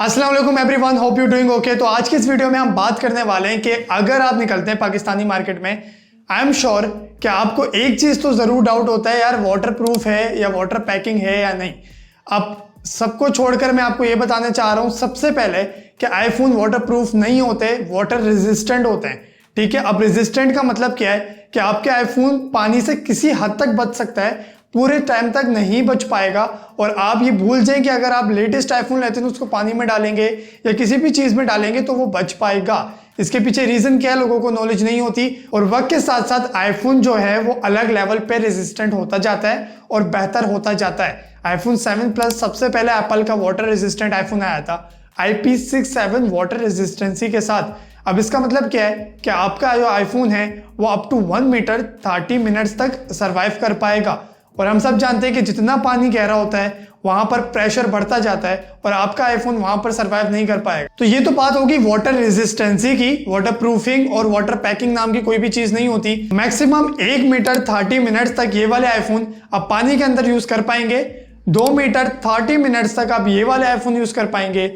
अस्सलाम वालेकुम everyone, hope you doing okay. तो आज की इस वीडियो में हम बात करने वाले हैं कि अगर आप निकलते हैं पाकिस्तानी मार्केट में, आई एम श्योर कि आपको एक चीज़ तो ज़रूर डाउट होता है, यार वाटर प्रूफ है या वाटर पैकिंग है या नहीं। अब सबको छोड़कर मैं आपको ये बताना चाह रहा हूँ सबसे पहले कि आईफोन वाटर प्रूफ नहीं होते, वाटर रेजिस्टेंट होते हैं। ठीक है, अब रेजिस्टेंट का मतलब क्या है कि आपके आईफोन पानी से किसी हद तक बच सकता है, पूरे टाइम तक नहीं बच पाएगा। और आप ये भूल जाएं कि अगर आप लेटेस्ट आईफोन लेते हैं तो उसको पानी में डालेंगे या किसी भी चीज़ में डालेंगे तो वो बच पाएगा। इसके पीछे रीज़न क्या है, लोगों को नॉलेज नहीं होती। और वक्त के साथ साथ आईफोन जो है वो अलग लेवल पे रेजिस्टेंट होता जाता है और बेहतर होता जाता है। आईफोन 7 प्लस सबसे पहले एप्पल का वाटर रेजिस्टेंट आईफोन आया था IP67 वाटर रेजिस्टेंसी के साथ। अब इसका मतलब क्या है कि आपका जो आईफोन है वो अप टू 1 मीटर 30 मिनट्स तक सरवाइव कर पाएगा। और हम सब जानते हैं कि जितना पानी गहरा होता है वहां पर प्रेशर बढ़ता जाता है और आपका आईफोन वहां पर सरवाइव नहीं कर पाएगा। तो ये तो बात होगी वाटर रेजिस्टेंसी की। वाटर प्रूफिंग और वाटर पैकिंग नाम की कोई भी चीज नहीं होती। मैक्सिमम 1 मीटर 30 मिनट्स तक ये वाले आईफोन आप पानी के अंदर यूज कर पाएंगे। 2 मीटर 30 मिनट्स तक आप ये वाले आईफोन यूज कर पाएंगे।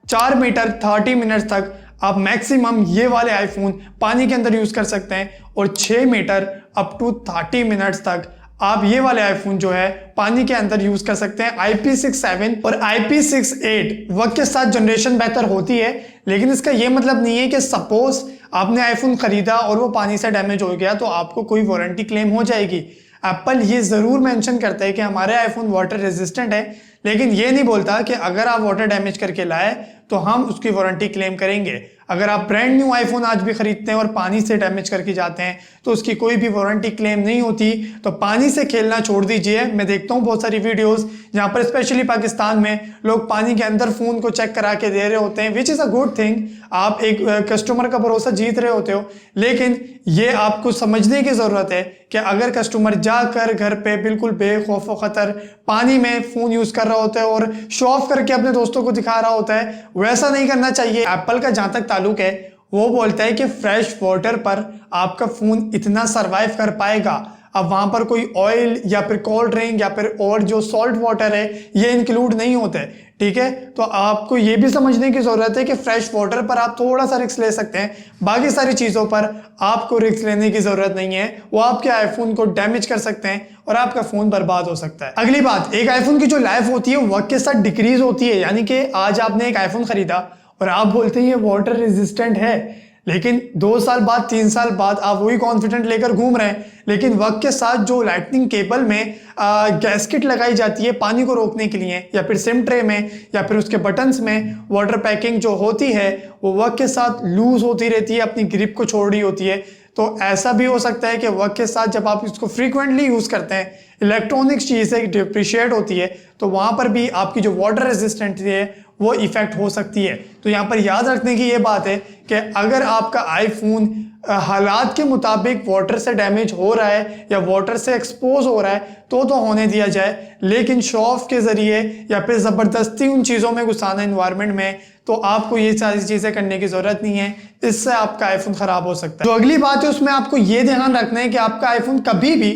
4 मीटर 30 मिनट्स तक आप मैक्सिमम ये वाले आईफोन पानी के अंदर यूज कर सकते हैं। और 6 मीटर अप टू 30 मिनट्स तक आप ये वाले आईफोन जो है पानी के अंदर यूज कर सकते हैं। IP67 और IP68 वक्त के साथ जनरेशन बेहतर होती है, लेकिन इसका ये मतलब नहीं है कि सपोज आपने आईफोन खरीदा और वो पानी से डैमेज हो गया तो आपको कोई वारंटी क्लेम हो जाएगी। एप्पल ये जरूर मेंशन करता है कि हमारे आईफोन वाटर रेजिस्टेंट है, लेकिन ये नहीं बोलता कि अगर आप वाटर डैमेज करके लाए तो हम उसकी वारंटी क्लेम करेंगे। अगर आप ब्रांड न्यू आईफोन आज भी खरीदते हैं और पानी से डैमेज करके जाते हैं तो उसकी कोई भी वारंटी क्लेम नहीं होती। तो पानी से खेलना छोड़ दीजिए। मैं देखता हूँ बहुत सारी वीडियोस जहाँ पर स्पेशली पाकिस्तान में लोग पानी के अंदर फोन को चेक करा के दे रहे होते हैं, which is a good thing. आप एक कस्टमर का भरोसा जीत रहे होते हो, लेकिन ये आपको समझने की ज़रूरत है कि अगर कस्टमर जाकर घर पे बिल्कुल बेखौफ व खतर पानी में फ़ोन यूज़ कर रहा होता है और शो ऑफ करके अपने दोस्तों को दिखा रहा होता है, वैसा नहीं करना चाहिए। एप्पल का जहाँ तक ताल्लुक है वो बोलता है कि फ्रेश वाटर पर आपका फ़ोन इतना सरवाइव कर पाएगा। अब वहाँ पर कोई ऑयल या फिर कोल्ड ड्रिंक या फिर और जो सॉल्ट वाटर है ये इंक्लूड नहीं होते। ठीक है, तो आपको ये भी समझने की ज़रूरत है कि फ्रेश वाटर पर आप थोड़ा सा रिस्क ले सकते हैं, बाकी सारी चीज़ों पर आपको रिस्क लेने की ज़रूरत नहीं है। वो आपके आईफोन को डैमेज कर सकते हैं और आपका फ़ोन बर्बाद हो सकता है। अगली बात, एक आईफोन की जो लाइफ होती है वक्त के साथ डिक्रीज होती है। यानी कि आज आपने एक आईफोन खरीदा और आप बोलते हैं ये वाटर रेजिस्टेंट है, लेकिन 2 साल बाद 3 साल बाद आप वही कॉन्फिडेंट लेकर घूम रहे हैं, लेकिन वक्त के साथ जो लाइटनिंग केबल में गैस्केट लगाई जाती है पानी को रोकने के लिए, या फिर सिम ट्रे में या फिर उसके बटन्स में वाटर पैकिंग जो होती है वो वक्त के साथ लूज होती रहती है, अपनी ग्रिप को छोड़ रही होती है। तो ऐसा भी हो सकता है कि वक्त के साथ जब आप इसको फ्रीक्वेंटली यूज करते हैं, इलेक्ट्रॉनिक्स चीज़ें डिप्रिशिएट होती है, तो वहां पर भी आपकी जो वाटर रेजिस्टेंट है वो इफेक्ट हो सकती है। तो यहाँ पर याद रखने की ये बात है कि अगर आपका आईफोन हालात के मुताबिक वाटर से डैमेज हो रहा है या वाटर से एक्सपोज हो रहा है तो होने दिया जाए, लेकिन शो ऑफ के जरिए या फिर ज़बरदस्ती उन चीज़ों में घुसाना इन्वायरमेंट में, तो आपको ये सारी चीज़ें करने की ज़रूरत नहीं है। इससे आपका आईफोन ख़राब हो सकता है। जो अगली बात है उसमें आपको ये ध्यान रखना है कि आपका आईफोन कभी भी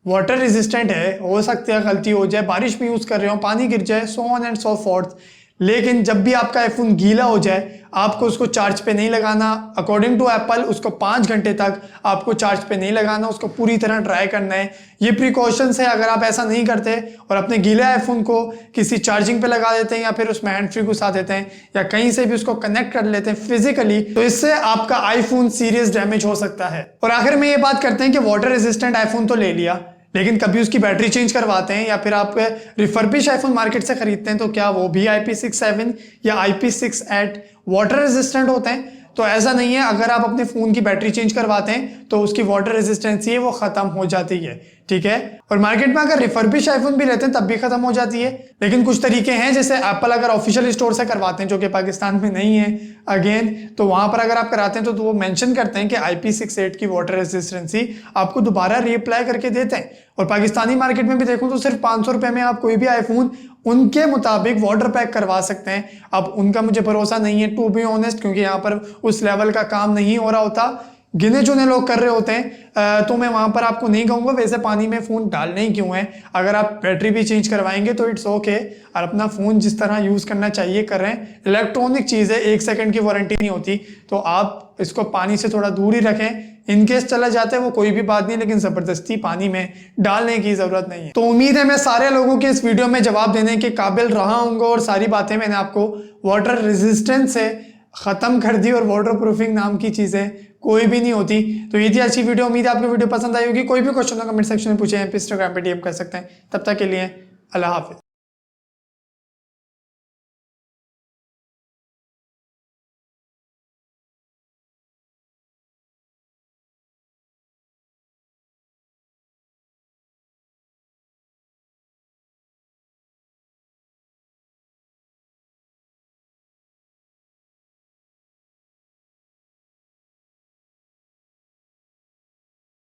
वाटर रेजिस्टेंट है, हो सकती है गलती हो जाए, बारिश में यूज़ कर रहे हो, पानी गिर जाए, so on and so fourth, लेकिन जब भी आपका आईफोन गीला हो जाए आपको उसको चार्ज पे नहीं लगाना। अकॉर्डिंग टू एप्पल उसको 5 घंटे तक आपको चार्ज पे नहीं लगाना, उसको पूरी तरह ड्राई करना है। ये प्रिकॉशंस है। अगर आप ऐसा नहीं करते और अपने गीले आईफोन को किसी चार्जिंग पे लगा देते हैं या फिर उसमें हैंड फ्री घुसा देते हैं या कहीं से भी उसको कनेक्ट कर लेते हैं फिजिकली, तो इससे आपका आईफोन सीरियस डैमेज हो सकता है। और आखिर में ये बात करते हैं कि वाटर रेजिस्टेंट आईफोन तो ले लिया, लेकिन कभी उसकी बैटरी चेंज करवाते हैं या फिर आप रिफर्बिश आईफोन मार्केट से खरीदते हैं तो क्या वो भी IP67 या IP68 वाटर रेजिस्टेंट होते हैं? तो ऐसा नहीं है। अगर आप अपने फ़ोन की बैटरी चेंज करवाते हैं तो उसकी वाटर रेजिस्टेंसी है वो ख़त्म हो जाती है। ठीक है, और मार्केट में अगर रिफर्बिश आईफोन भी लेते हैं तब भी खत्म हो जाती है। लेकिन कुछ तरीके हैं, जैसे एप्पल अगर ऑफिशियल स्टोर से करवाते हैं जो कि पाकिस्तान में नहीं है अगेन, तो वहां पर अगर आप कराते हैं तो वो मेंशन करते हैं कि IP68 की वाटर रेजिस्टेंसी आपको दोबारा रीअप्लाई करके देते हैं। और पाकिस्तानी मार्केट में भी देखूं तो सिर्फ 500 रुपये में आप कोई भी आईफोन उनके मुताबिक वाटर पैक करवा सकते हैं। अब उनका मुझे भरोसा नहीं है टू बी ऑनेस्ट, क्योंकि यहाँ पर उस लेवल का काम नहीं हो रहा होता। गिने चुने लोग कर रहे होते हैं, तो मैं वहां पर आपको नहीं कहूंगा। वैसे पानी में फ़ोन डालने ही क्यों है, अगर आप बैटरी भी चेंज करवाएंगे तो इट्स ओके, और अपना फ़ोन जिस तरह यूज़ करना चाहिए करें। इलेक्ट्रॉनिक चीज़ है, 1 सेकंड की वारंटी नहीं होती, तो आप इसको पानी से थोड़ा दूर ही रखें। इनकेस चला जाता है वो कोई भी बात नहीं, लेकिन ज़बरदस्ती पानी में डालने की ज़रूरत नहीं है। तो उम्मीद है मैं सारे लोगों के इस वीडियो में जवाब देने के काबिल रहा हूँगा, और सारी बातें मैंने आपको वाटर रेजिस्टेंस से ख़त्म कर दी, और वाटर प्रूफिंग नाम की चीज़ें कोई भी नहीं होती। तो ये थी अच्छी वीडियो, उम्मीद है आपको वीडियो पसंद आई होगी। कोई भी क्वेश्चन हो कमेंट सेक्शन में पूछें, इंस्टाग्राम पे डीएम कर सकते हैं। तब तक के लिए अल्लाह हाफिज़।